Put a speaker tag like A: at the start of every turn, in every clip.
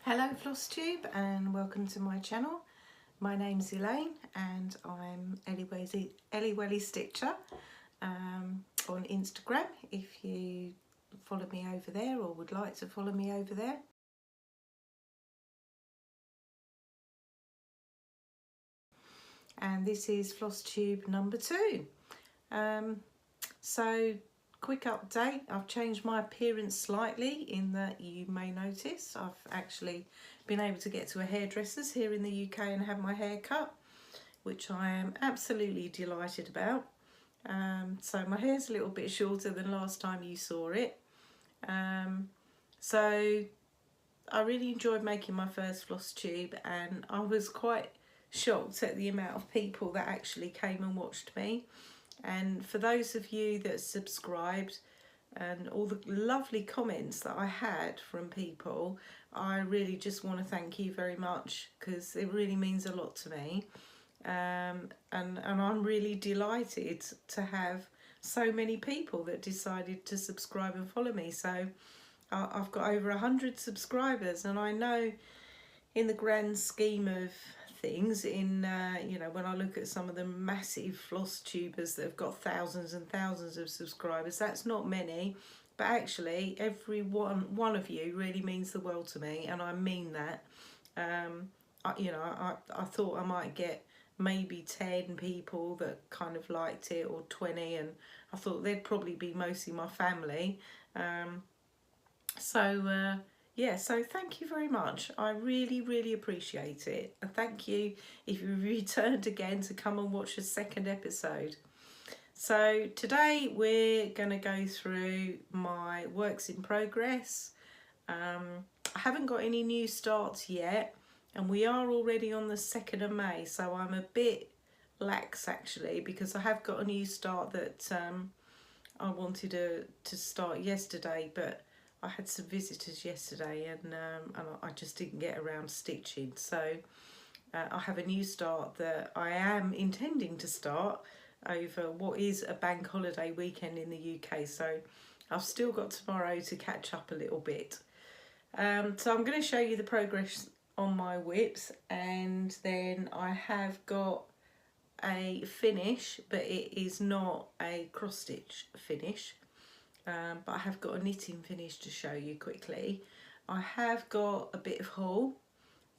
A: Hello Flosstube and welcome to my channel. My name's Elaine and I'm Welly Stitcher on Instagram if you follow me over there or would like to follow me over there. And this is Flosstube number 2. So quick update, I've changed my appearance slightly in that you may notice I've actually been able to get to a hairdresser's here in the UK and have my hair cut, which I am absolutely delighted about. So my hair's a little bit shorter than last time you saw it. So I really enjoyed making my first Flosstube and I was quite shocked at the amount of people that actually came and watched me. And for those of you that subscribed and all the lovely comments that I had from people, I really just want to thank you very much because it really means a lot to me. And I'm really delighted to have so many people that decided to subscribe and follow me. So I've got over 100 subscribers, and I know in the grand scheme of things, in you know, when I look at some of the massive Flosstubers that have got thousands and thousands of subscribers, that's not many, but actually every one of you really means the world to me, and I mean that. You know, I thought I might get maybe 10 people that kind of liked it, or 20, and I thought they'd probably be mostly my family. Yeah, so thank you very much. I really appreciate it. And thank you if you returned again to come and watch a second episode. So today we're going to go through my works in progress. I haven't got any new starts yet, and we are already on the 2nd of May, so I'm a bit lax actually, because I have got a new start that I wanted to start yesterday, but I had some visitors yesterday and I just didn't get around stitching. So I have a new start that I am intending to start over what is a bank holiday weekend in the UK. So I've still got tomorrow to catch up a little bit. So I'm going to show you the progress on my WIPs, and then I have got a finish, but it is not a cross stitch finish. But I have got a knitting finish to show you quickly. I have got a bit of haul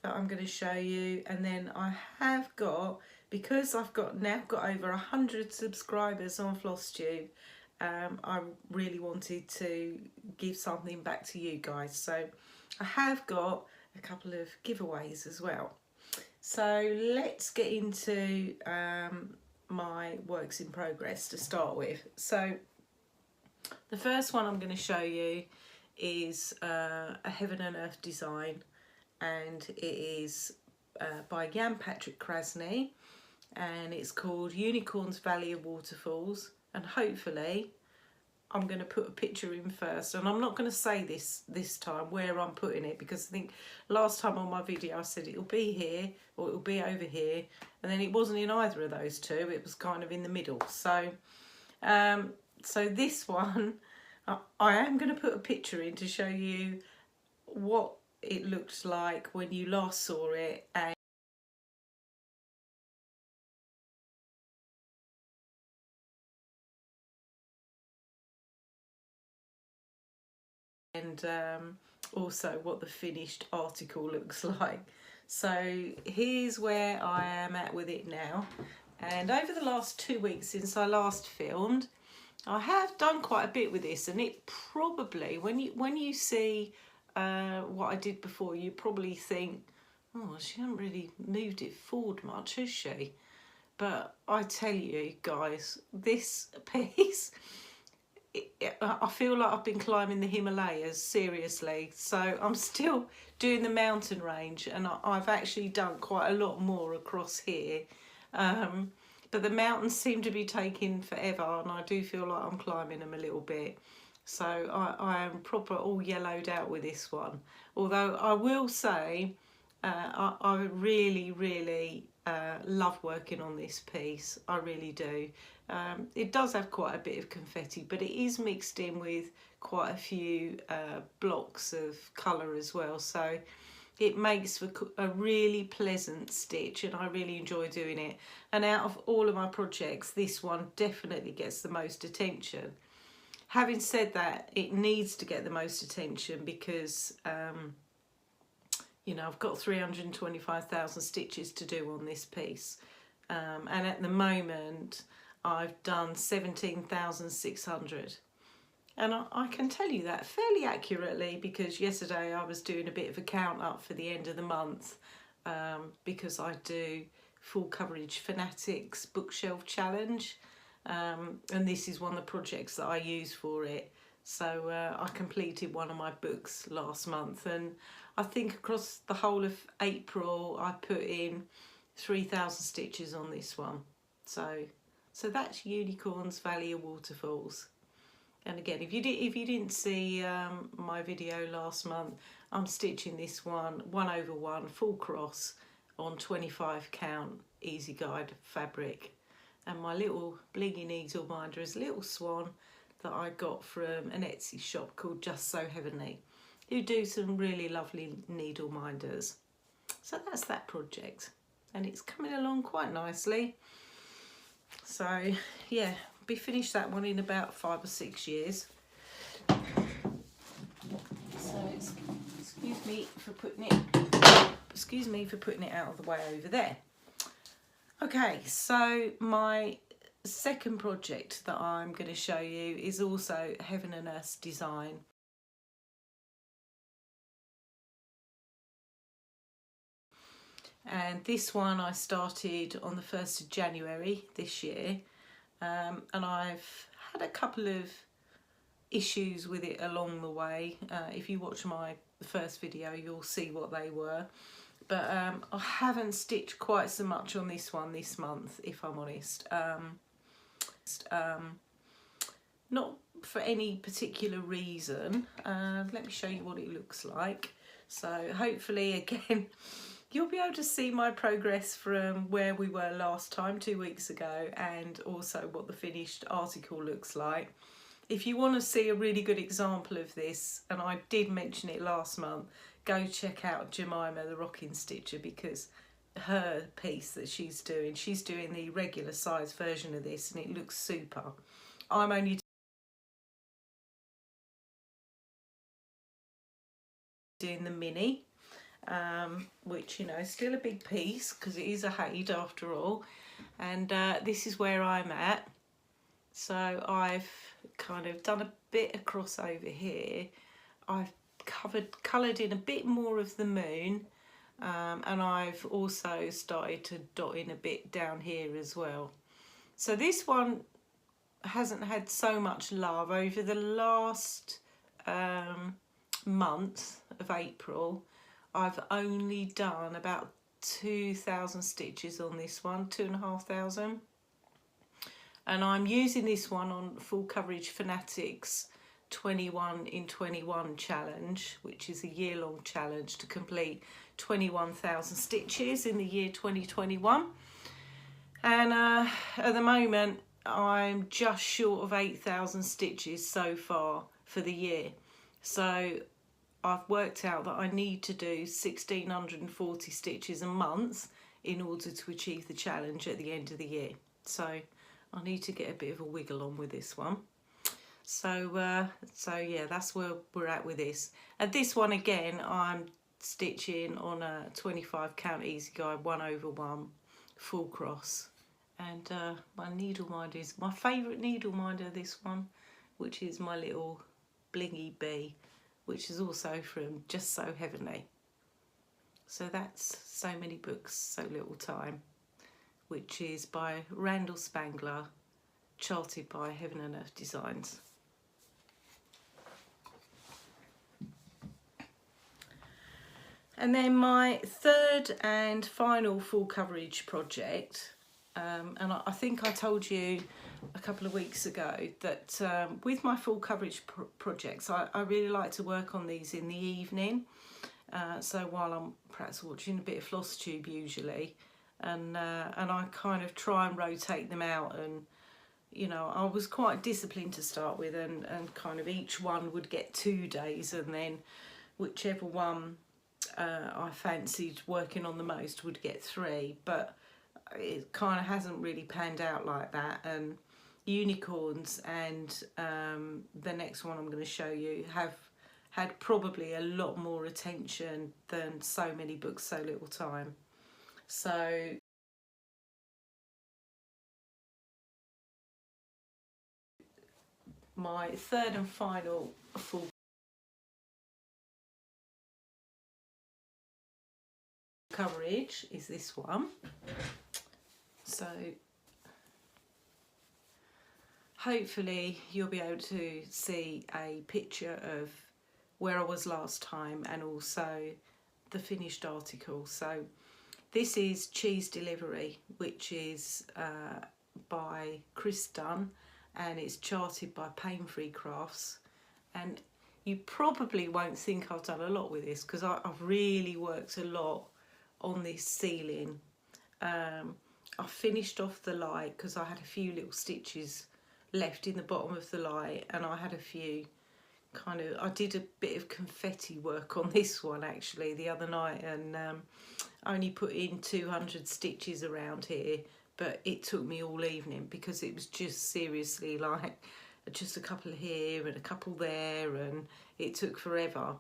A: that I'm going to show you, and then I have got, because I've now got over 100 subscribers on Flosstube, I really wanted to give something back to you guys, so I have got a couple of giveaways as well. So let's get into my works in progress to start with. So the first one I'm going to show you is a Heaven and Earth design, and it is by Jan Patrick Krasny, and it's called Unicorns Valley of Waterfalls. And hopefully I'm going to put a picture in first, and I'm not going to say this time where I'm putting it, because I think last time on my video I said it'll be here or it'll be over here, and then it wasn't in either of those two, it was kind of in the middle. So so this one, I am going to put a picture in to show you what it looked like when you last saw it, and also what the finished article looks like. So here's where I am at with it now. And over the last 2 weeks since I last filmed, I have done quite a bit with this, and it probably, when you see what I did before, you probably think, oh, she hasn't really moved it forward much, has she? But I tell you guys, this piece, I feel like I've been climbing the Himalayas, seriously. So I'm still doing the mountain range, and I've actually done quite a lot more across here. But the mountains seem to be taking forever, and I do feel like I'm climbing them a little bit. So I am proper all yellowed out with this one. Although I will say I really love working on this piece. I really do. It does have quite a bit of confetti, but it is mixed in with quite a few blocks of colour as well. So It makes for a really pleasant stitch, and I really enjoy doing it. And out of all of my projects, this one definitely gets the most attention. Having said that, it needs to get the most attention because you know, I've got 325,000 stitches to do on this piece, and at the moment I've done 17,600. And I can tell you that fairly accurately because yesterday I was doing a bit of a count up for the end of the month, because I do Full Coverage Fanatics Bookshelf Challenge, and this is one of the projects that I use for it. So I completed one of my books last month, and I think across the whole of April I put in 3,000 stitches on this one. So that's Unicorns, Valley of Waterfalls. And again, if you didn't see my video last month, I'm stitching this one 1/1 full cross on 25 count easy guide fabric, and my little blingy needle minder is a little swan that I got from an Etsy shop called JustSewHeavenly, who do some really lovely needle minders. So that's that project, and it's coming along quite nicely. So yeah, be finished that one in about 5 or 6 years. So excuse me for putting it out of the way over there. Okay, so my second project that I'm going to show you is also Heaven and Earth design. And this one I started on the 1st of January this year, and I've had a couple of issues with it along the way. If you watch my first video, you'll see what they were. But I haven't stitched quite so much on this one this month, if I'm honest. Not for any particular reason. Let me show you what it looks like. So hopefully, again, you'll be able to see my progress from where we were last time, 2 weeks ago, and also what the finished article looks like. If you want to see a really good example of this, and I did mention it last month, go check out Jemima the Rocking Stitcher, because her piece that she's doing the regular size version of this, and it looks super. I'm only doing the mini, which, you know, is still a big piece because it is a Haid after all, and this is where I'm at. So I've kind of done a bit of crossover here. I've coloured in a bit more of the moon, and I've also started to dot in a bit down here as well. So this one hasn't had so much love over the last month of April. I've only done about 2,000 stitches on this one, 2,500. And I'm using this one on Full Coverage Fanatics 21 in 21 challenge, which is a year-long challenge to complete 21,000 stitches in the year 2021. And at the moment, I'm just short of 8,000 stitches so far for the year. So I've worked out that I need to do 1,640 stitches a month in order to achieve the challenge at the end of the year. So I need to get a bit of a wiggle on with this one. So yeah, that's where we're at with this. And this one again, I'm stitching on a 25 count easy guide 1/1 full cross. And my needle minder is my favourite needle minder, this one, which is my little blingy bee, which is also from JustSewHeavenly. So that's So Many Books, So Little Time, which is by Randall Spangler, charted by Heaven and Earth Designs. And then my third and final full coverage project, and I think I told you a couple of weeks ago that with my full coverage projects, I really like to work on these in the evening. So while I'm perhaps watching a bit of Flosstube usually, and I kind of try and rotate them out. And you know, I was quite disciplined to start with, and kind of each one would get 2 days, and then whichever one I fancied working on the most would get 3, but it kind of hasn't really panned out like that. And unicorns and the next one I'm going to show you have had probably a lot more attention than So Many Books, So Little Time. So my third and final full coverage is this one. So hopefully you'll be able to see a picture of where I was last time and also the finished article. So this is Cheese Delivery, which is by Chris Dunn, and it's charted by Pain Free Crafts. And you probably won't think I've done a lot with this because I've really worked a lot on this ceiling. I finished off the light because I had a few little stitches left in the bottom of the light, and I had a few I did a bit of confetti work on this one actually the other night, and I only put in 200 stitches around here, but it took me all evening because it was just seriously like just a couple here and a couple there, and it took forever.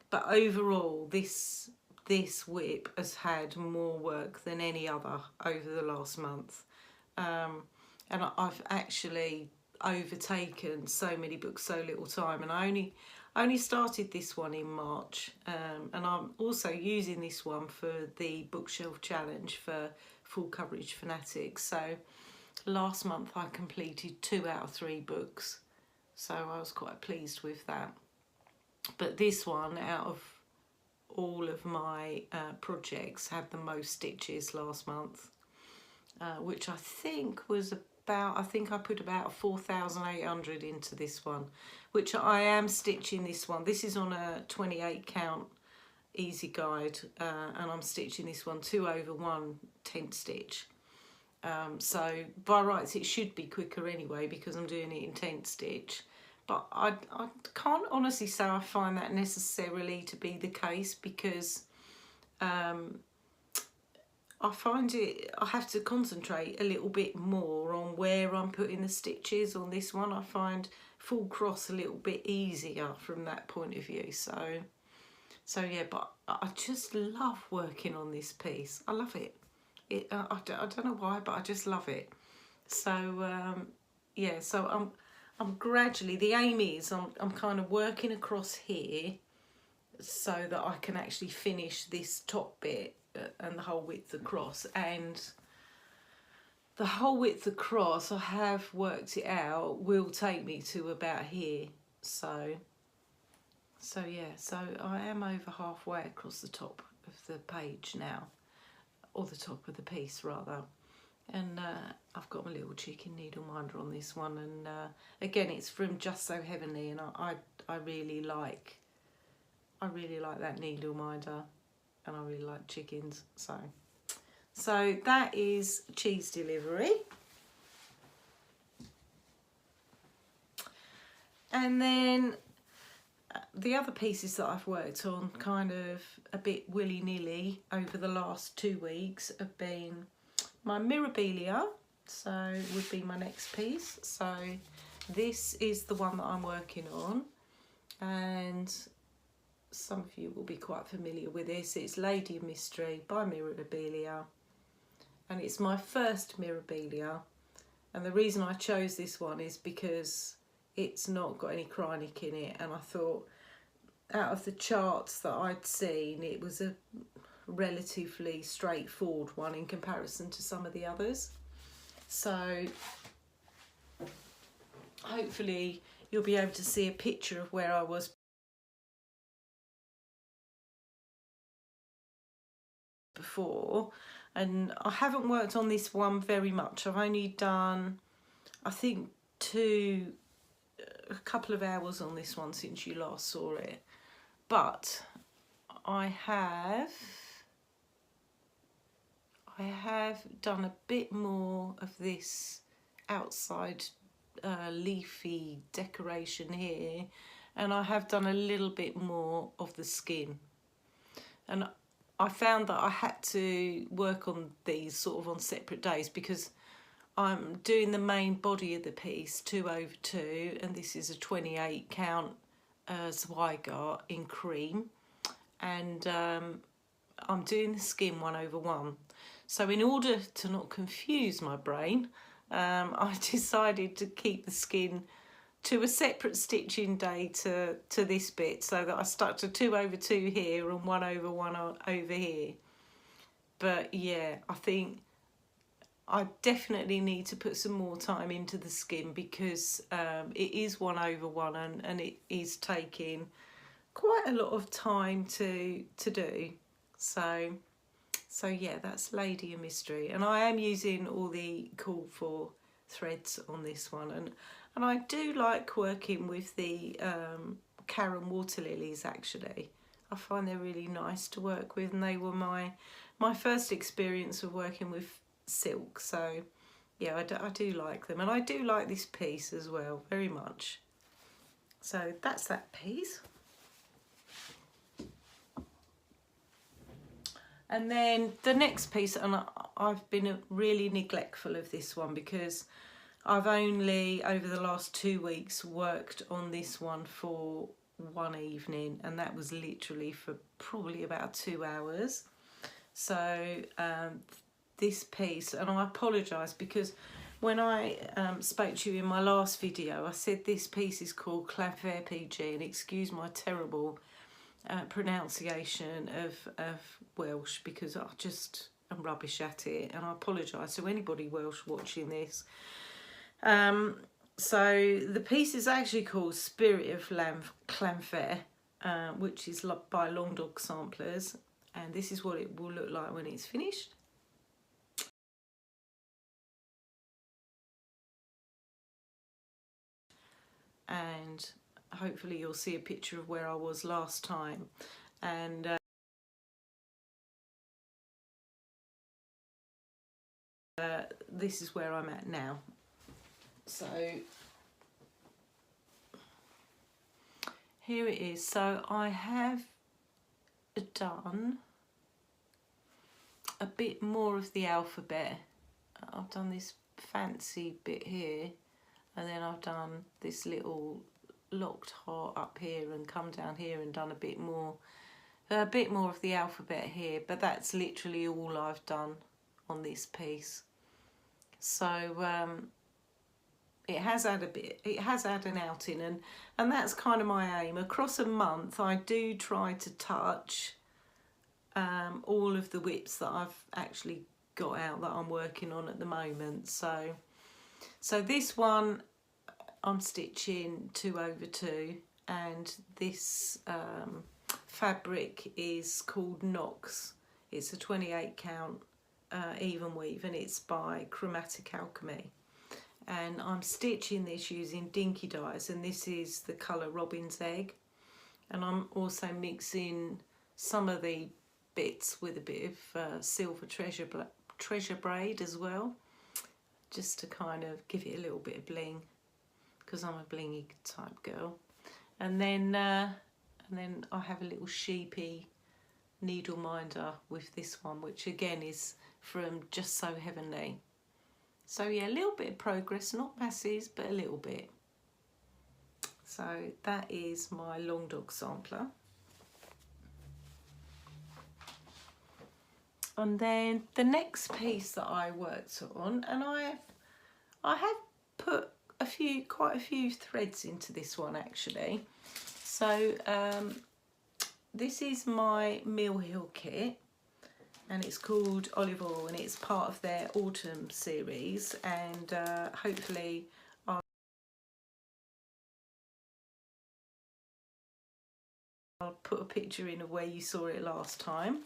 A: But overall this WIP has had more work than any other over the last month, and I've actually overtaken So Many Books, So Little Time, and I only started this one in March, and I'm also using this one for the bookshelf challenge for full coverage fanatics. So last month I completed 2 out of 3 books, so I was quite pleased with that. But this one, out of all of my projects, had the most stitches last month, which I think was I think I put about 4,800 into this one, which I am stitching this one. This is on a 28 count easy guide, and I'm stitching this one 2/1 10 stitch. So by rights it should be quicker anyway because I'm doing it in 10 stitch, but I can't honestly say I find that necessarily to be the case, because I find I have to concentrate a little bit more on where I'm putting the stitches. On this one I find full cross a little bit easier from that point of view. So yeah, but I just love working on this piece. I love it. I don't know why, but I just love it. So yeah, so I'm gradually, the aim is I'm kind of working across here so that I can actually finish this top bit and the whole width across. And the whole width across, I have worked it out, will take me to about here. So yeah, so I am over halfway across the top of the page now, or the top of the piece rather. And I've got my little chicken needle minder on this one, and again it's from JustSewHeavenly, and I really like that needle minder, and I really like chickens. So that is Cheese Delivery. And then the other pieces that I've worked on kind of a bit willy-nilly over the last 2 weeks have been my Mirabilia, so would be my next piece. So this is the one that I'm working on, and some of you will be quite familiar with this. It's Lady of Mystery by Mirabilia, and it's my first Mirabilia. And the reason I chose this one is because it's not got any Chromatic in it, and I thought out of the charts that I'd seen, it was a relatively straightforward one in comparison to some of the others. So hopefully you'll be able to see a picture of where I was before. And I haven't worked on this one very much. I've only done, I think, a couple of hours on this one since you last saw it. But I have done a bit more of this outside leafy decoration here, and I have done a little bit more of the skin. and I found that I had to work on these sort of on separate days because I'm doing the main body of the piece 2/2, and this is a 28 count Zweigart in cream, and I'm doing the skin 1/1. So in order to not confuse my brain, I decided to keep the skin to a separate stitching day to this bit, so that I stuck to 2/2 here and 1/1 over here. But yeah, I think I definitely need to put some more time into the skin because it is 1/1 and it is taking quite a lot of time to do. So yeah, that's Lady of Mystery, and I am using all the called for threads on this one, and I do like working with the Karen water lilies. Actually, I find they're really nice to work with, and they were my first experience of working with silk. So yeah, I do like them, and I do like this piece as well very much. So that's that piece. And then the next piece, and I've been really neglectful of this one because I've only over the last 2 weeks worked on this one for one evening, and that was literally for probably about 2 hours. So this piece, and I apologise because when I spoke to you in my last video, I said this piece is called Clanfair PG, and excuse my terrible pronunciation of Welsh because I just am rubbish at it, and I apologise to anybody Welsh watching this. So the piece is actually called Spirit of Clanfair, which is by Long Dog Samplers, and this is what it will look like when it's finished. And hopefully you'll see a picture of where I was last time, and this is where I'm at now. So here it is. So I have done a bit more of the alphabet. I've done this fancy bit here, and then I've done this little locked heart up here and come down here and done a bit more of the alphabet here, but that's literally all I've done on this piece. So it has had an outing, and that's kind of my aim. Across a month I do try to touch all of the WIPs that I've actually got out that I'm working on at the moment. So this one I'm stitching 2/2, and this fabric is called Knox. It's a 28 count even weave, and it's by Chromatic Alchemy, and I'm stitching this using dinky dyes, and this is the colour Robin's Egg, and I'm also mixing some of the bits with a bit of silver treasure braid as well, just to kind of give it a little bit of bling, because I'm a blingy type girl. And then I have a little sheepy needle minder with this one, which again is from JustSewHeavenly. So yeah, a little bit of progress, not masses, but a little bit. So that is my Long Dog sampler. And then the next piece that I worked on, and I have put quite a few threads into this one actually. So this is my Mill Hill kit, and it's called Olive Oil, and it's part of their autumn series, and hopefully I'll put a picture in of where you saw it last time.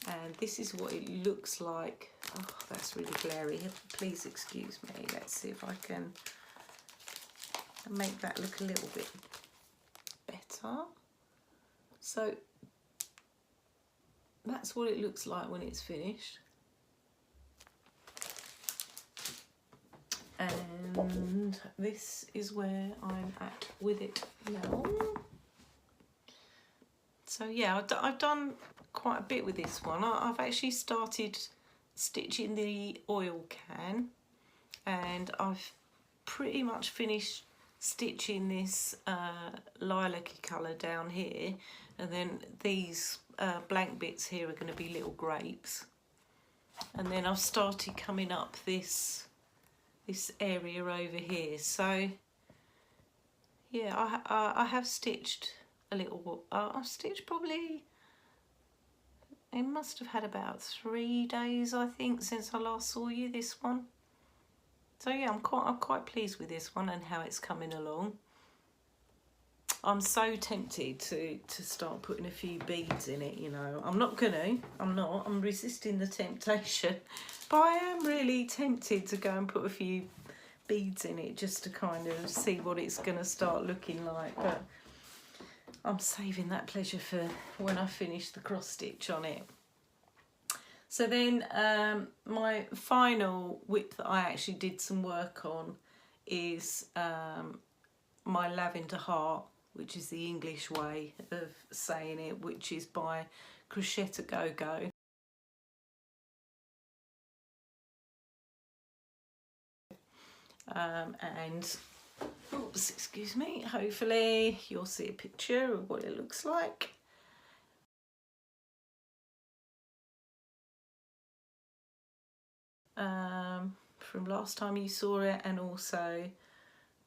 A: And this is what it looks like. Oh, that's really glary. Please excuse me. Let's see if I can make that look a little bit better. So that's what it looks like when it's finished. And this is where I'm at with it now. So yeah, I've done quite a bit with this one. I've actually started stitching the oil can, and I've pretty much finished stitching this lilac-y colour down here, and then these blank bits here are going to be little grapes. And then I've started coming up this area over here. So yeah, I have stitched a little. I've stitched probably, it must have had about 3 days, I think, since I last saw you, this one. So yeah, I'm quite pleased with this one and how it's coming along. I'm so tempted to start putting a few beads in it, you know. I'm resisting the temptation, but I am really tempted to go and put a few beads in it just to kind of see what it's going to start looking like. But I'm saving that pleasure for when I finish the cross stitch on it. So then my final WIP that I actually did some work on is my Lavender Heart, which is the English way of saying it, which is by Chromatic Alchemy. And oops, excuse me, hopefully you'll see a picture of what it looks like. From last time you saw it, and also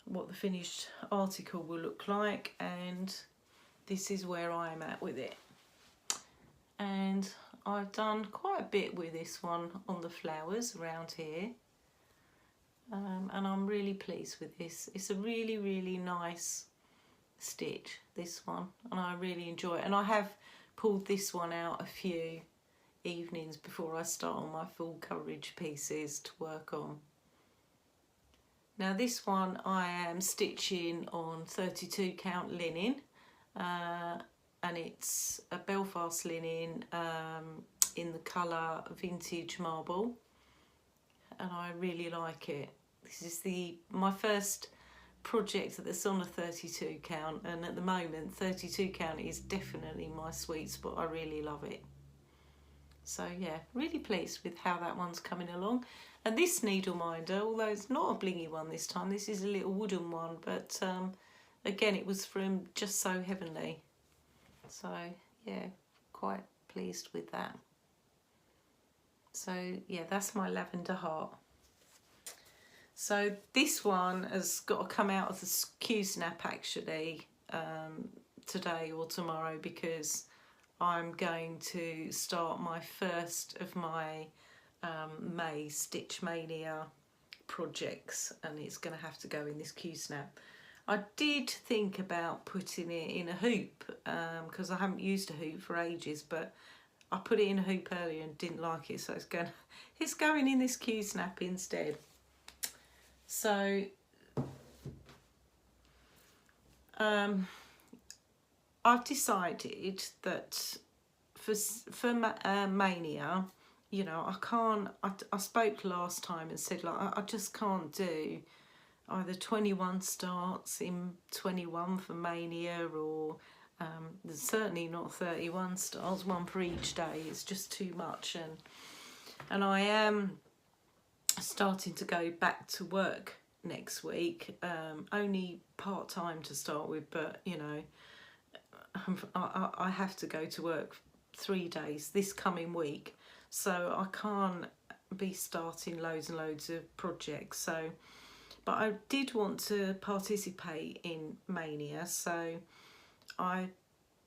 A: what the finished article will look like, and this is where I'm at with it. And I've done quite a bit with this one on the flowers around here, and I'm really pleased with this. It's a really nice stitch, this one, and I really enjoy it. And I have pulled this one out a few evenings before I start on my full coverage pieces to work on. Now this one I am stitching on 32 count linen, and it's a Belfast linen in the colour Vintage Marble, and I really like it. This is my first project that's on a 32 count, and at the moment 32 count is definitely my sweet spot. I really love it. So yeah, really pleased with how that one's coming along. And this needle minder, although it's not a blingy one this time, this is a little wooden one, but again, it was from JustSewHeavenly. So yeah, quite pleased with that. So yeah, that's my Lavender Heart. So this one has got to come out of the Q-snap actually today or tomorrow, because I'm going to start my first of my May Stitch Mania projects, and it's going to have to go in this Q-snap. I did think about putting it in a hoop because I haven't used a hoop for ages, but I put it in a hoop earlier and didn't like it, so it's going in this Q-snap instead. So I've decided that for Mania, you know, I spoke last time and said, like, I just can't do either 21 starts in 21 for Mania, or certainly not 31 starts, one for each day. It's just too much, and I am starting to go back to work next week, only part-time to start with, but you know, I have to go to work 3 days this coming week, so I can't be starting loads and loads of projects. So, but I did want to participate in Mania, so I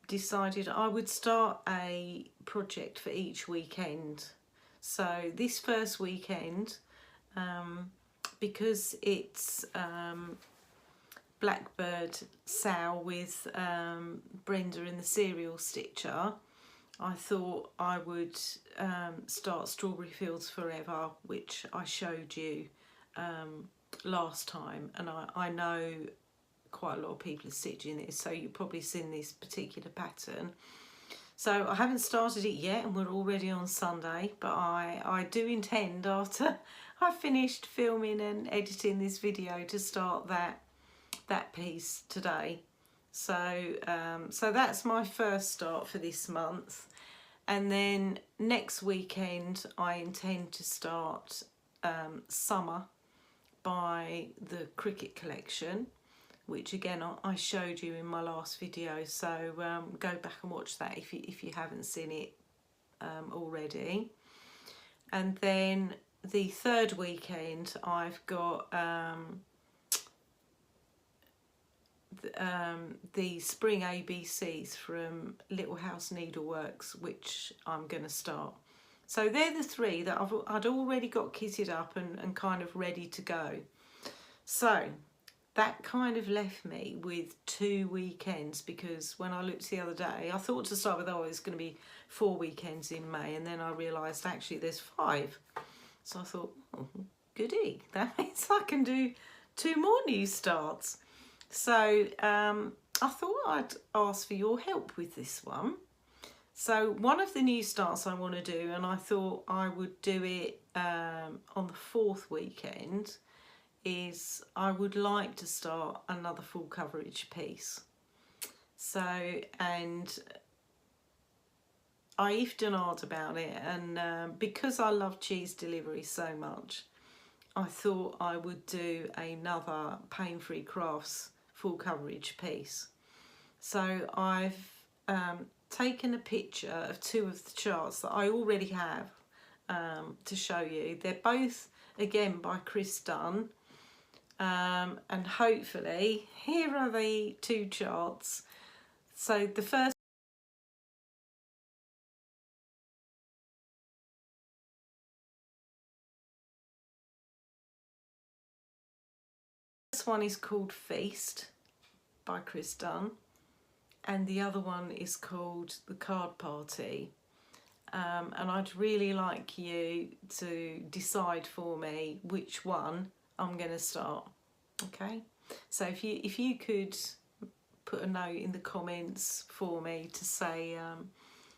A: decided I would start a project for each weekend. So this first weekend, because it's Blackbird Sow with Brenda and the Serial Stitcher, I thought I would start Strawberry Fields Forever, which I showed you last time, and I know quite a lot of people are stitching this, so you've probably seen this particular pattern. So I haven't started it yet, and we're already on Sunday, but I do intend, after I've finished filming and editing this video, to start that piece today. So so that's my first start for this month, and then next weekend I intend to start Summer by the Cricket collection, which again I showed you in my last video, so go back and watch that if you haven't seen it already. And then the third weekend I've got the Spring ABCs from Little House Needleworks, which I'm going to start. So they're the three that I'd already got kitted up and kind of ready to go. So that kind of left me with 2 weekends, because when I looked the other day, I thought to start with, oh, it's going to be 4 weekends in May, and then I realised actually there's 5. So I thought, oh, goody, that means I can do 2 more new starts. So I thought I'd ask for your help with this one. So one of the new starts I want to do, and I thought I would do it on the 4th weekend, is I would like to start another full coverage piece. So, and I ifed and hard about it, and because I love cheese delivery so much, I thought I would do another Pain-Free Crafts full coverage piece. So I've taken a picture of 2 of the charts that I already have to show you. They're both again by Chris Dunn, and hopefully here are the 2 charts. So the first one is called Feast by Chris Dunn, and the other one is called The Card Party. And I'd really like you to decide for me which one I'm going to start. Okay, so if you could put a note in the comments for me to say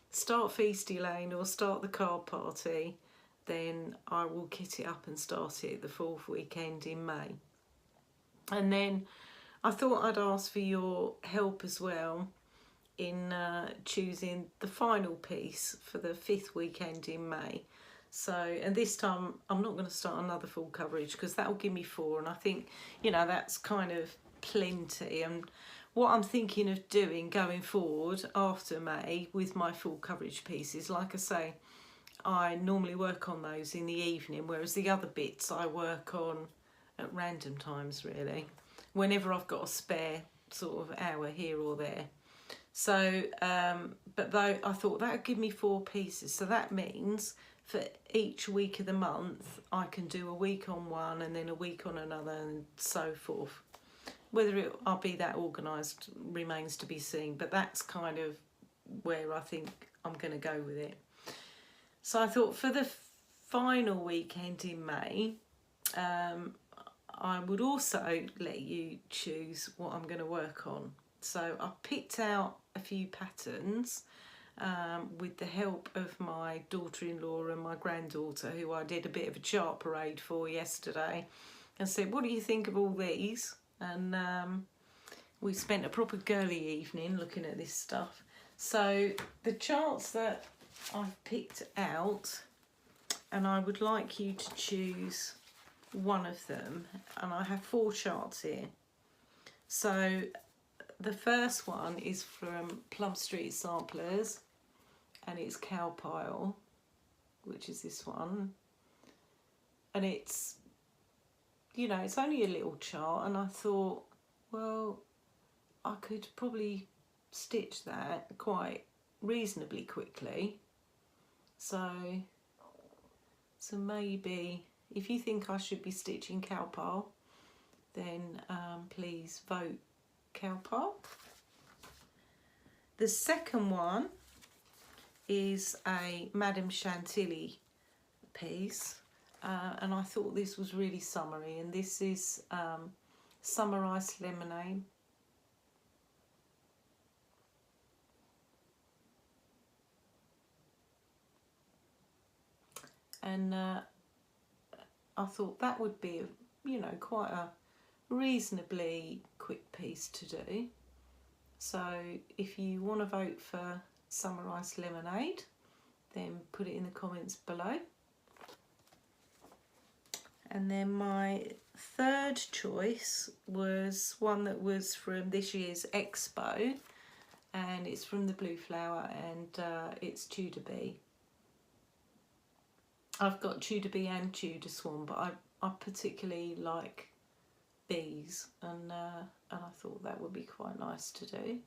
A: start Feasty Lane or start The Card Party, then I will kit it up and start it the 4th weekend in May. And then I thought I'd ask for your help as well in choosing the final piece for the 5th weekend in May. So, and this time I'm not going to start another full coverage, because that will give me 4, and I think, you know, that's kind of plenty. And what I'm thinking of doing going forward after May with my full coverage pieces, like I say, I normally work on those in the evening, whereas the other bits I work on at random times, really, whenever I've got a spare sort of hour here or there. So but though I thought that would give me 4 pieces, so that means for each week of the month I can do a week on one and then a week on another and so forth. Whether I'll be that organised remains to be seen, but that's kind of where I think I'm going to go with it. So I thought for the final weekend in May, I would also let you choose what I'm going to work on. So I picked out a few patterns with the help of my daughter-in-law and my granddaughter, who I did a bit of a chart parade for yesterday, and said, what do you think of all these? And we spent a proper girly evening looking at this stuff. So the charts that I've picked out, and I would like you to choose one of them, and I have 4 charts here. So the first one is from Plum Street Samplers, and it's Cowpile, which is this one, and it's, you know, it's only a little chart, and I thought, well, I could probably stitch that quite reasonably quickly. So maybe if you think I should be stitching Cowpile, then please vote Cowpile. The second one is a Madame Chantilly piece, and I thought this was really summery, and this is Summer Ice Lemonade. And I thought that would be, you know, quite a reasonably quick piece to do. So if you want to vote for Summer Ice Lemonade, then put it in the comments below. And then my third choice was one that was from this year's Expo, and it's from the Blue Flower, and it's Tudor Bee. I've got Tudor Bee and Tudor Swan, but I particularly like bees, and I thought that would be quite nice to do.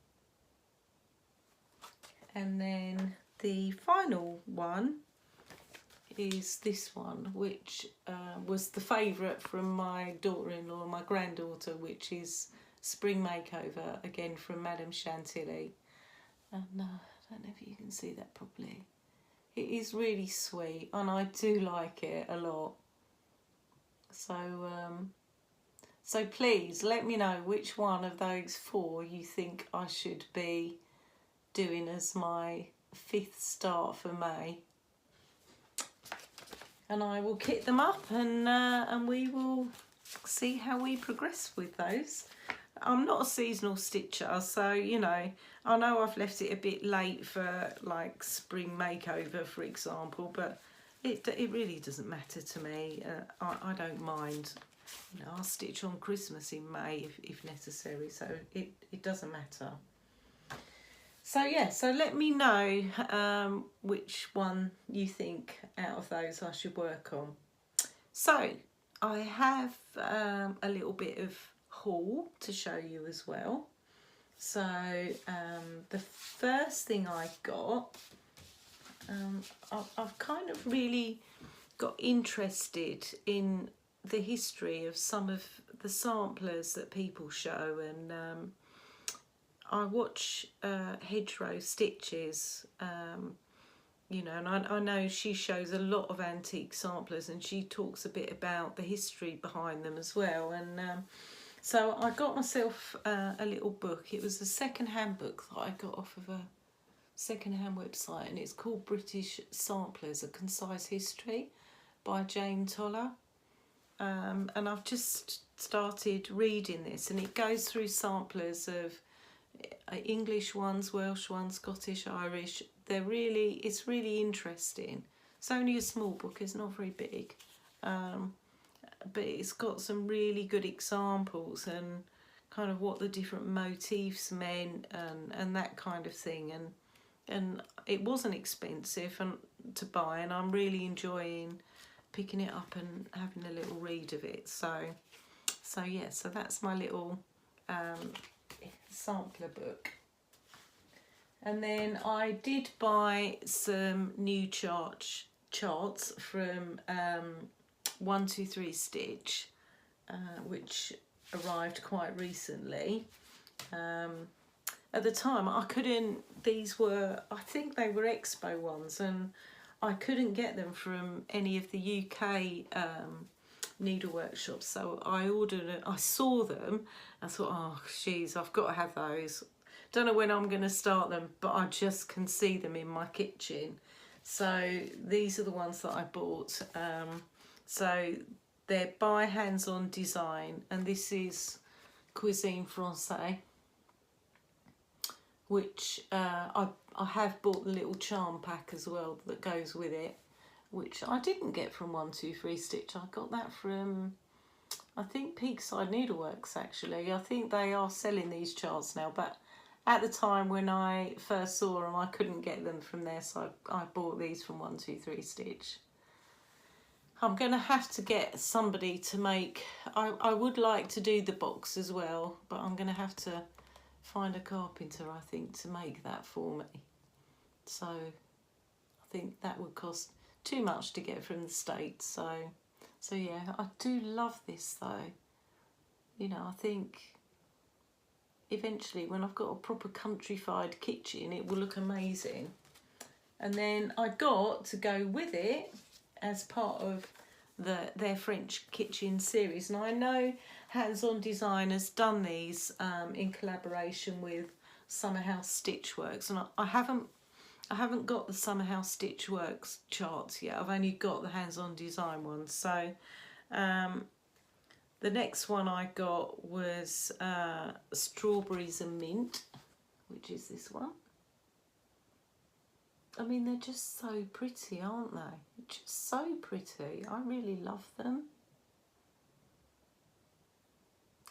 A: And then the final one is this one, which was the favourite from my daughter-in-law, my granddaughter, which is Spring Makeover, again from Madame Chantilly. And I don't know if you can see that properly. It is really sweet, and I do like it a lot. So so please let me know which one of those four you think I should be doing as my 5th start for May. And I will kit them up, and we will see how we progress with those. I'm not a seasonal stitcher, so you know, I know I've left it a bit late for like Spring Makeover, for example, but it really doesn't matter to me. I don't mind. You know, I'll stitch on Christmas in May if necessary, so it doesn't matter. So yeah, so let me know which one you think out of those I should work on. So I have a little bit of haul to show you as well. So the first thing I got, I've kind of really got interested in the history of some of the samplers that people show, and I watch Hedgerowstitching, you know, and I know she shows a lot of antique samplers, and she talks a bit about the history behind them as well. And so I got myself a little book. It was a second-hand book that I got off of a second-hand website, and it's called British Samplers, A Concise History by Jane Toller. And I've just started reading this, and it goes through samplers of English ones, Welsh ones, Scottish, Irish. It's really interesting. It's only a small book, it's not very big, but it's got some really good examples and kind of what the different motifs meant and that kind of thing. And it wasn't expensive to buy, and I'm really enjoying picking it up and having a little read of it. So yeah, so that's my little sampler book. And then I did buy some new charts from 123 Stitch, which arrived quite recently. At the time I couldn't, I think they were Expo ones, and I couldn't get them from any of the UK needle workshops, so I ordered it. I saw them, I thought, oh geez, I've got to have those. Don't know when I'm going to start them, but I just can see them in my kitchen. So these are the ones that I bought. So they're by Hands On Design, and this is Cuisine Française, which I have bought the little charm pack as well that goes with it, which I didn't get from 123 Stitch. I got that from, I think, Peakside Needleworks actually. I think they are selling these charts now, but at the time when I first saw them I couldn't get them from there, so I bought these from 123 Stitch. I'm going to have to get somebody to make, I would like to do the box as well, but I'm going to have to find a carpenter, I think, to make that for me. So I think that would cost too much to get from the States. So yeah, I do love this though. You know, I think eventually when I've got a proper countrified kitchen it will look amazing. And then I got to go with it as part of their French kitchen series. And I know Hands On Design has done these in collaboration with Summerhouse Stitchworks, and I haven't got the Summerhouse Stitchworks charts yet. I've only got the Hands On Design ones. So the next one I got was Strawberries and Mint, which is this one. I mean, they're just so pretty, aren't they? Just so pretty. I really love them.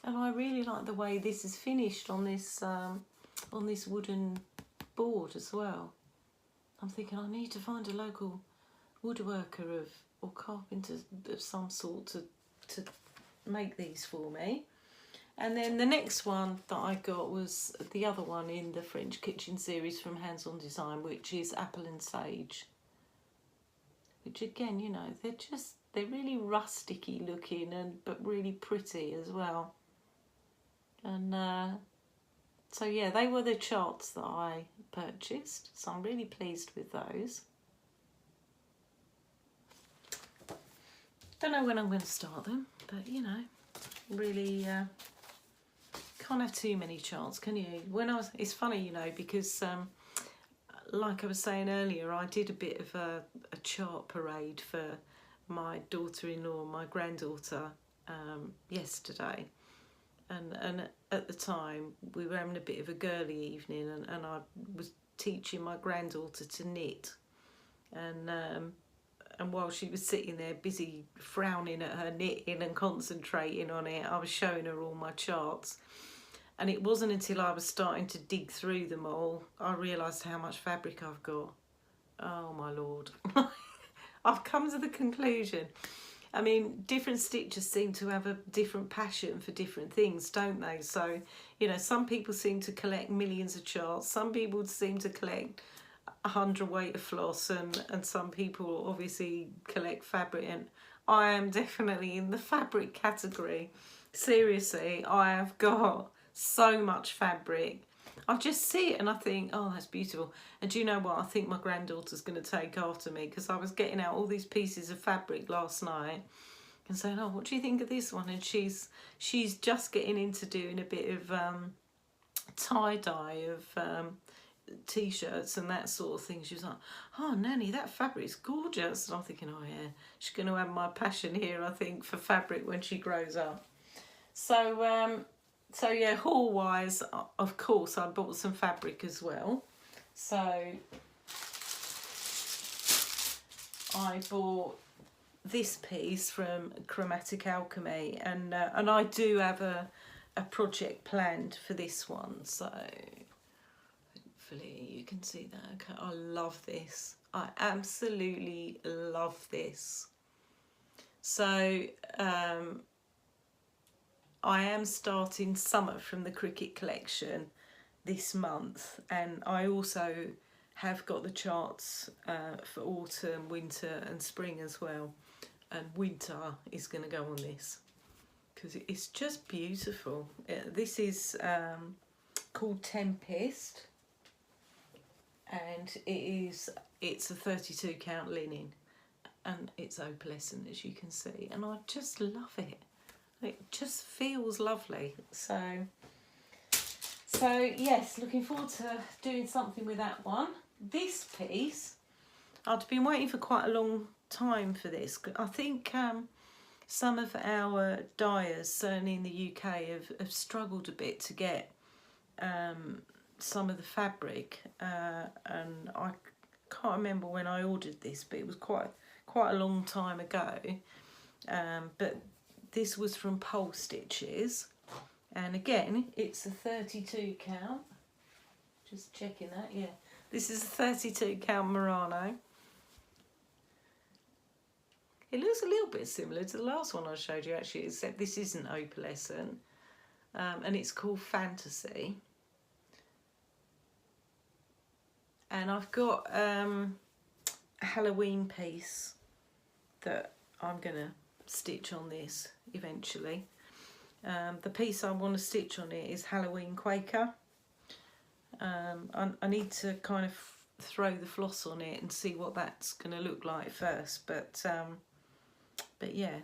A: And I really like the way this is finished on this wooden board as well. I'm thinking I need to find a local woodworker or carpenter of some sort to make these for me. And then the next one that I got was the other one in the French Kitchen series from Hands On Design, which is Apple and Sage. Which again, you know, they're really rusticy looking but really pretty as well. And so yeah, they were the charts that I purchased. So I'm really pleased with those. Don't know when I'm going to start them, but you know, really can't have too many charts, can you? It's funny, you know, because like I was saying earlier, I did a bit of a chart parade for my daughter-in-law, my granddaughter, yesterday, and at the time we were having a bit of a girly evening, and I was teaching my granddaughter to knit, and while she was sitting there busy frowning at her knitting and concentrating on it, I was showing her all my charts. And it wasn't until I was starting to dig through them all, I realised how much fabric I've got. Oh my Lord. I've come to the conclusion. I mean, different stitchers seem to have a different passion for different things, don't they? So, you know, some people seem to collect millions of charts. Some people seem to collect 100 weight of floss, and some people obviously collect fabric. And I am definitely in the fabric category. Seriously, I have got so much fabric. I just see it and I think, oh, that's beautiful. And do you know what? I think my granddaughter's going to take after me, because I was getting out all these pieces of fabric last night and saying, oh, what do you think of this one? And she's just getting into doing a bit of tie-dye of t-shirts and that sort of thing. She was like, oh, Nanny, that fabric's gorgeous. And I'm thinking, oh yeah, she's going to have my passion here, I think, for fabric when she grows up. So yeah, haul wise, of course, I bought some fabric as well. So I bought this piece from Chromatic Alchemy, and I do have a project planned for this one. So hopefully you can see that. Okay, I love this. I absolutely love this. So I am starting summer from the Cricut collection this month, and I also have got the charts for autumn, winter and spring as well, and winter is going to go on this because it's just beautiful. This is called Tempest, and it's a 32 count linen, and it's opalescent, as you can see, and I just love it. It just feels lovely. So yes, looking forward to doing something with that one. This piece, I'd been waiting for quite a long time for this. I think some of our dyers, certainly in the UK, have struggled a bit to get some of the fabric, and I can't remember when I ordered this, but it was quite a long time ago. But this was from Polstitches, and again, it's a 32 count. Just checking that, yeah. This is a 32 count Murano. It looks a little bit similar to the last one I showed you, actually, except this isn't opalescent, and it's called Fantasy. And I've got a Halloween piece that I'm gonna stitch on this eventually. The piece I want to stitch on it is Halloween Quaker. I need to kind of throw the floss on it and see what that's going to look like first, but yeah,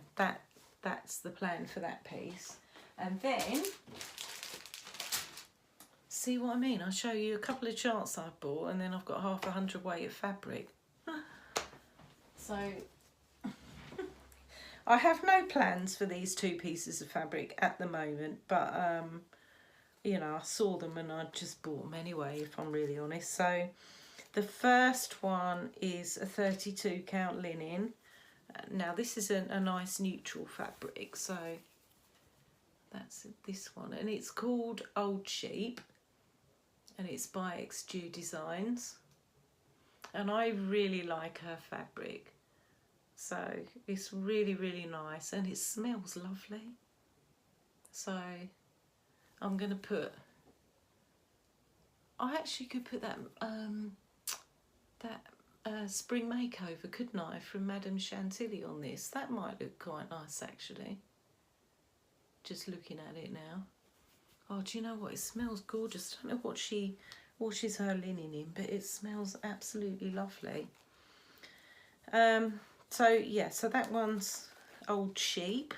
A: that's the plan for that piece. And then see what I mean, I'll show you a couple of charts I've bought, and then I've got 100 weight of fabric. So I have no plans for these two pieces of fabric at the moment, but you know, I saw them and I just bought them anyway, if I'm really honest. So the first one is a 32 count linen. Now this is a nice neutral fabric, so that's this one, and it's called Old Sheep, and it's by XJuDesigns, and I really like her fabric, so it's really, really nice, and it smells lovely. So I'm gonna put, I actually could put that spring makeover, couldn't I, from Madame Chantilly on this. That might look quite nice actually, just looking at it now. Oh, do you know what, it smells gorgeous. I don't know what she washes her linen in, but it smells absolutely lovely. So yeah, so that one's Old Sheep.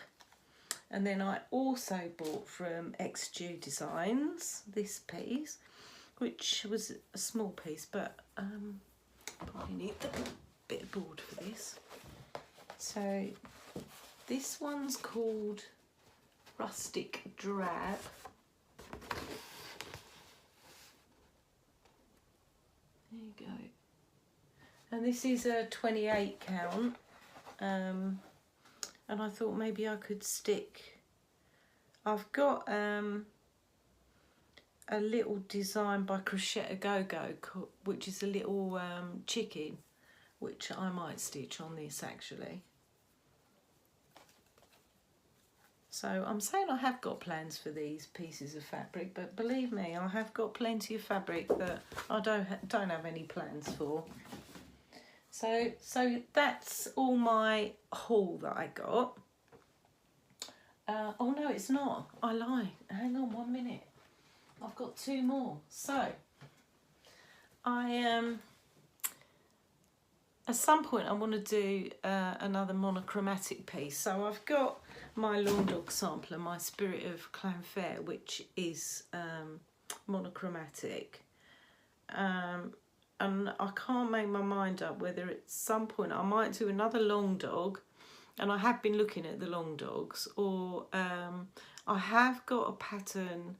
A: And then I also bought from XJuDesigns this piece, which was a small piece, but probably need a bit of board for this. So this one's called Rustic Drab. There you go. And this is a 28 count. And I thought maybe I could stick, I've got a little design by Crochet Go-Go, which is a little chicken, which I might stitch on this actually. So I'm saying I have got plans for these pieces of fabric, but believe me, I have got plenty of fabric that I don't have any plans for. So that's all my haul that I got. Oh no, it's not. I lie. Hang on 1 minute. I've got 2 more. So I at some point I want to do another monochromatic piece. So I've got my Lawn Dog sampler, my Spirit of Clanfair, which is monochromatic. And I can't make my mind up whether at some point I might do another long dog, and I have been looking at the long dogs, or I have got a pattern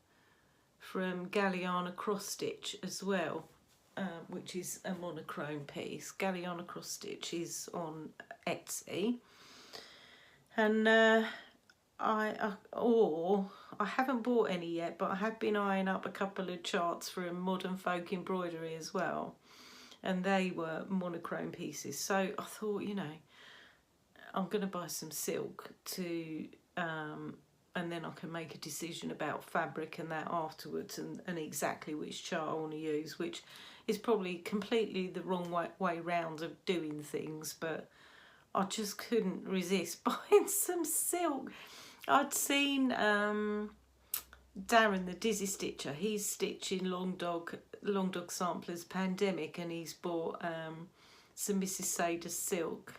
A: from GallianaCrossStitch as well, which is a monochrome piece. GallianaCrossStitch is on Etsy, and I haven't bought any yet, but I have been eyeing up a couple of charts from Modern Folk Embroidery as well, and they were monochrome pieces. So I thought, you know, I'm going to buy some silk to, and then I can make a decision about fabric and that afterwards, and exactly which chart I want to use, which is probably completely the wrong way round of doing things, but I just couldn't resist buying some silk. I'd seen Darren, the Dizzystitcher, he's stitching Long Dog Samplers Pandemic, and he's bought some Mrs. Sedus silk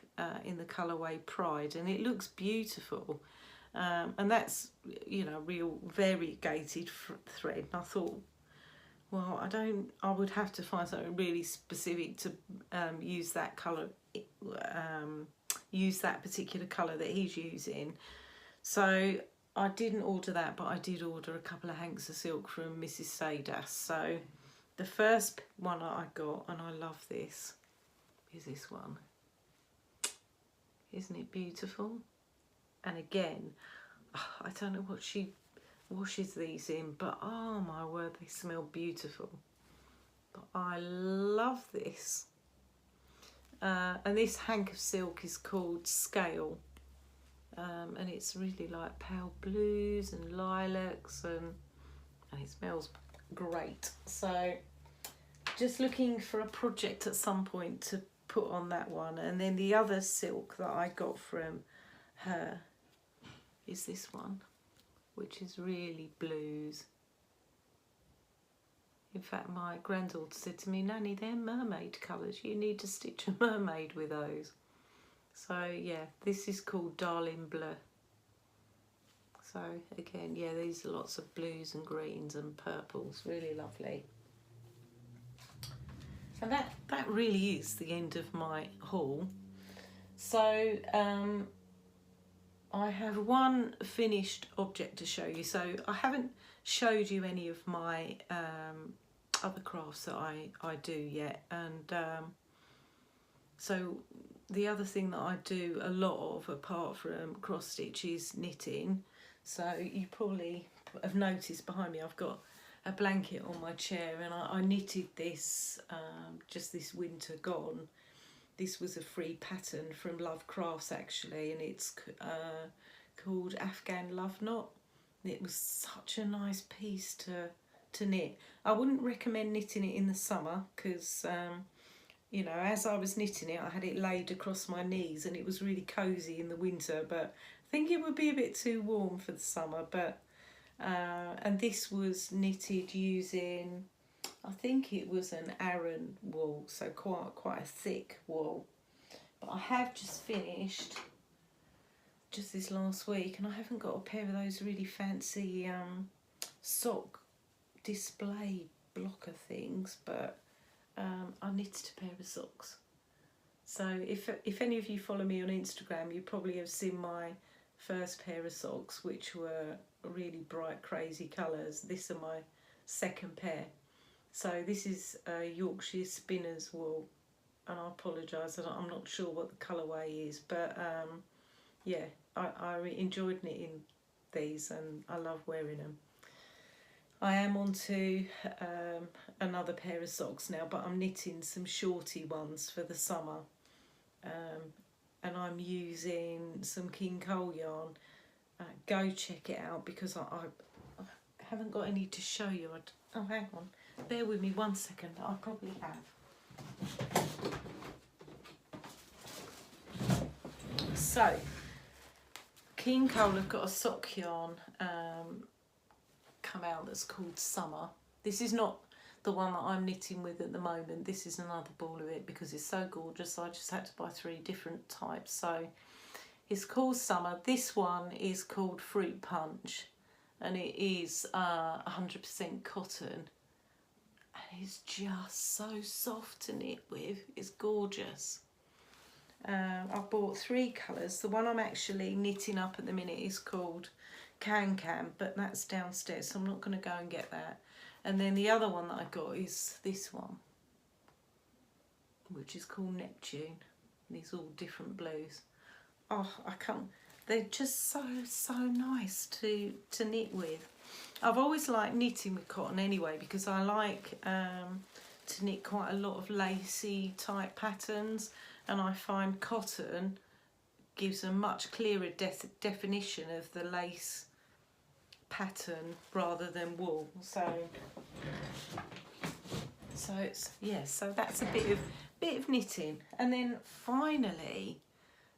A: in the colourway Pride, and it looks beautiful. And that's, you know, real variegated thread. And I thought, well, I would have to find something really specific to use that colour, use that particular colour that he's using. So I didn't order that, but I did order a couple of hanks of silk from Mrs. Sedus. So the first one I got, and I love this, is this one. Isn't it beautiful? And again, I don't know what she washes these in, but oh my word, they smell beautiful. But I love this. And this hank of silk is called Scale. And it's really like pale blues and lilacs, and it smells great. So just looking for a project at some point to put on that one. And then the other silk that I got from her is this one, which is really blues. In fact, my granddaughter said to me, Nanny, they're mermaid colours, you need to stitch a mermaid with those. So yeah, this is called Darling Bleu. So again, yeah, these are lots of blues and greens and purples, really lovely. And that really is the end of my haul. So I have one finished object to show you. So I haven't showed you any of my other crafts that I do yet. And so the other thing that I do a lot of, apart from cross stitch, is knitting. So you probably have noticed behind me I've got a blanket on my chair, and I knitted this just this winter gone. This was a free pattern from Love Crafts actually, and it's called Afghan Love Knot. It was such a nice piece to knit. I wouldn't recommend knitting it in the summer because you know, as I was knitting it, I had it laid across my knees and it was really cosy in the winter, but I think it would be a bit too warm for the summer. But and this was knitted using, I think it was an Aran wool, so quite a thick wool. But I have just finished just this last week, and I haven't got a pair of those really fancy sock display blocker things, but I knitted a pair of socks. So if any of you follow me on Instagram, you probably have seen my first pair of socks, which were really bright crazy colours. This are my second pair. So this is Yorkshire Spinners wool, and I apologise that I'm not sure what the colourway is, but yeah, I enjoyed knitting these and I love wearing them. I am on to another pair of socks now, but I'm knitting some shorty ones for the summer, and I'm using some King Cole yarn. Go check it out because I haven't got any to show you. Oh, hang on, bear with me 1 second. I probably have. So King Cole have got a sock yarn come out that's called Summer. This is not the one that I'm knitting with at the moment. This is another ball of it because it's so gorgeous. I just had to buy 3 different types. So it's called Summer. This one is called Fruit Punch, and it is 100% cotton, and it's just so soft to knit with. It's gorgeous. I've bought 3 colours. The one I'm actually knitting up at the minute is called Can, but that's downstairs, so I'm not going to go and get that. And then the other one that I got is this one, which is called Neptune. These all different blues. Oh, I can't. They're just so nice to knit with. I've always liked knitting with cotton anyway, because I like to knit quite a lot of lacy type patterns, and I find cotton gives a much clearer definition of the lace pattern rather than wool. So it's, yeah, so that's a bit of knitting. And then finally,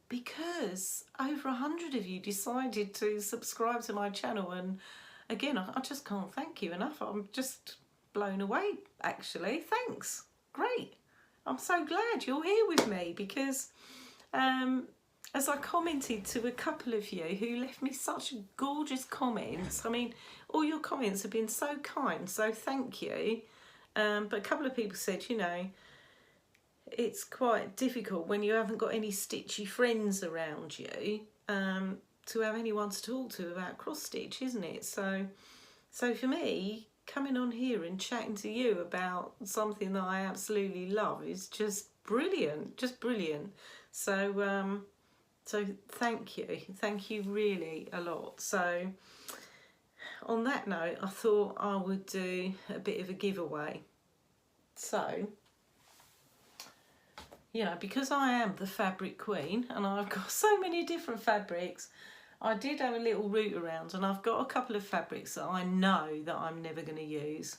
A: because over 100 of you decided to subscribe to my channel, and again, I just can't thank you enough. I'm just blown away actually. Thanks, great. I'm so glad you're here with me, because as I commented to a couple of you who left me such gorgeous comments. I mean, all your comments have been so kind, so thank you. But a couple of people said, you know, it's quite difficult when you haven't got any stitchy friends around you to have anyone to talk to about cross stitch, isn't it? So for me, coming on here and chatting to you about something that I absolutely love is just brilliant, just brilliant. So thank you really a lot. So on that note, I thought I would do a bit of a giveaway. So, you know, because I am the fabric queen and I've got so many different fabrics, I did have a little route around, and I've got a couple of fabrics that I know that I'm never going to use,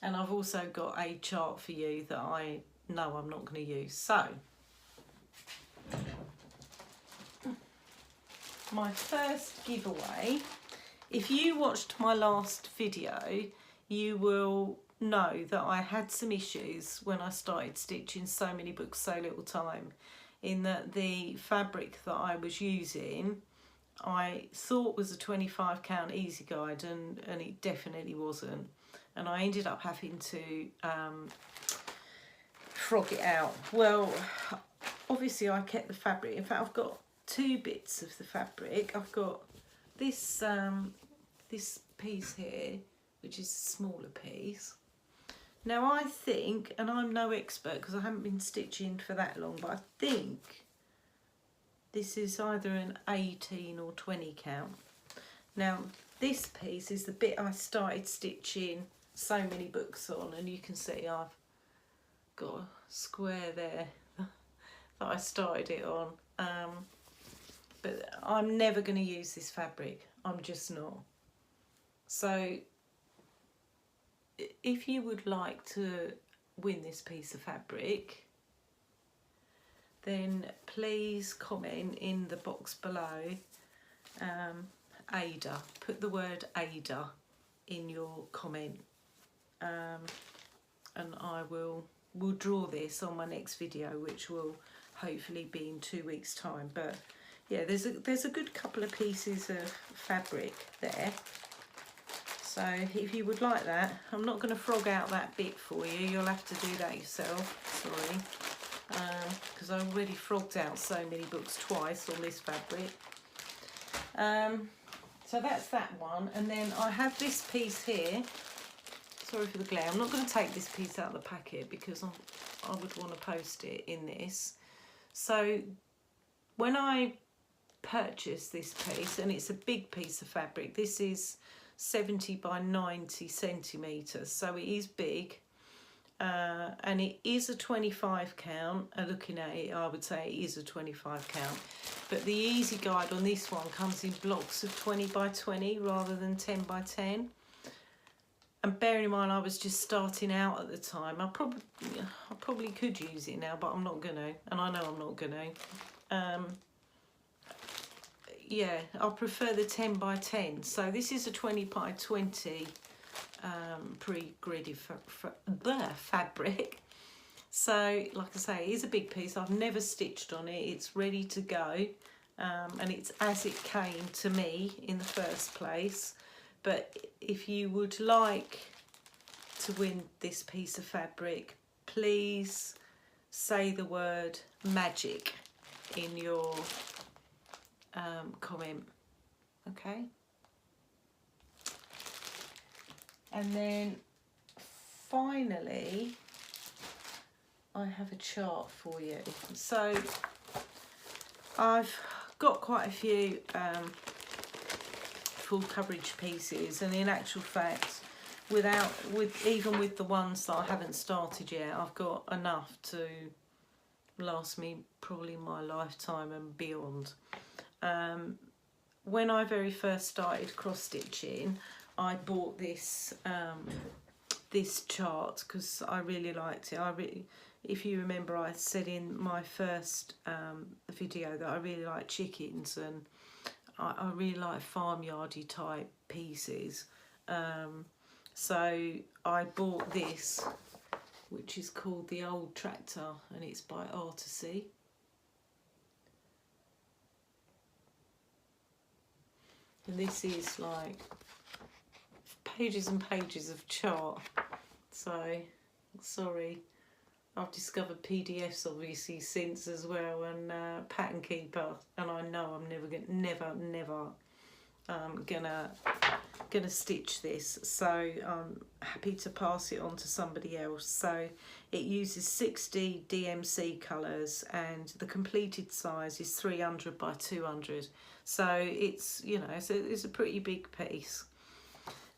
A: and I've also got a chart for you that I know I'm not going to use. So my first giveaway, if you watched my last video, you will know that I had some issues when I started stitching so many books so little time, in that the fabric that I was using I thought was a 25 count easy guide, and it definitely wasn't, and I ended up having to frog it out. Well, obviously I kept the fabric. In fact, I've got 2 bits of the fabric. I've got this this piece here, which is a smaller piece. Now I think, and I'm no expert because I haven't been stitching for that long, but I think this is either an 18 or 20 count. Now this piece is the bit I started stitching so many books on, and you can see I've got a square there that I started it on. But I'm never going to use this fabric, I'm just not. So if you would like to win this piece of fabric, then please comment in the box below Ada. Put the word Ada in your comment, and I will draw this on my next video, which will hopefully be in 2 weeks time. But yeah, there's a good couple of pieces of fabric there. So if you would like that, I'm not going to frog out that bit for you. You'll have to do that yourself. Sorry, because I already frogged out so many books twice on this fabric. So that's that one, and then I have this piece here. Sorry for the glare. I'm not going to take this piece out of the packet because I would want to post it in this. So when I purchased this piece, and it's a big piece of fabric, this is 70 by 90 centimetres, so it is big, and it is a 25 count. Looking at it, I would say it is a 25 count, but the easy guide on this one comes in blocks of 20 by 20 rather than 10 by 10. And bearing in mind I was just starting out at the time, I probably could use it now, but I'm not gonna, and I know I'm not gonna. Yeah, I prefer the 10 by 10. So this is a 20 by 20 pre-gridded fabric. So like I say, it is a big piece. I've never stitched on it. It's ready to go, and it's as it came to me in the first place. But if you would like to win this piece of fabric, please say the word magic in your comment, okay? And then finally I have a chart for you. So I've got quite a few full coverage pieces, and in actual fact, even with the ones that I haven't started yet, I've got enough to last me probably my lifetime and beyond. When I very first started cross stitching, I bought this this chart because I really liked it. If you remember, I said in my first video that I really like chickens, and I really like farmyardy type pieces. So I bought this, which is called The Old Tractor, and it's by Artisy. And this is like pages and pages of chart. So sorry, I've discovered PDFs obviously since as well, and Pattern Keeper, and I know I'm never gonna stitch this, so I'm happy to pass it on to somebody else. So it uses 60 DMC colours, and the completed size is 300 by 200. So it's, you know, it's a pretty big piece.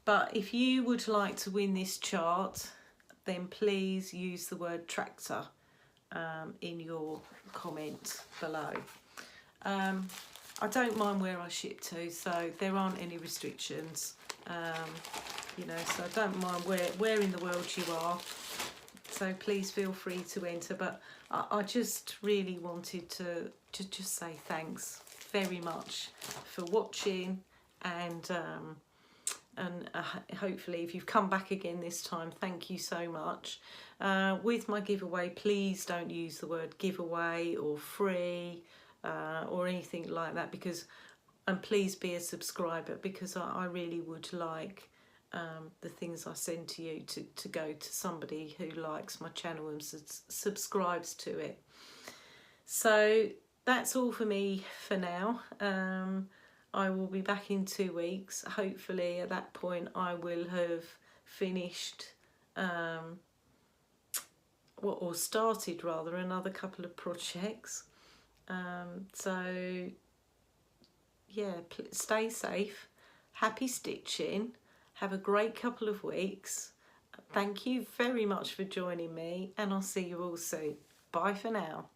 A: But if you would like to win this chart, then please use the word tractor in your comment below. I don't mind where I ship to, so there aren't any restrictions. You know, so I don't mind where in the world you are. So please feel free to enter. But I just really wanted to just say thanks very much for watching, and hopefully if you've come back again this time, thank you so much. With my giveaway, please don't use the word giveaway or free or anything like that, because, and please be a subscriber, because I really would like the things I send to you to go to somebody who likes my channel and subscribes to it. So that's all for me for now. I will be back in 2 weeks. Hopefully at that point I will have finished or started rather another couple of projects. So yeah, stay safe, happy stitching, have a great couple of weeks. Thank you very much for joining me, and I'll see you all soon. Bye for now.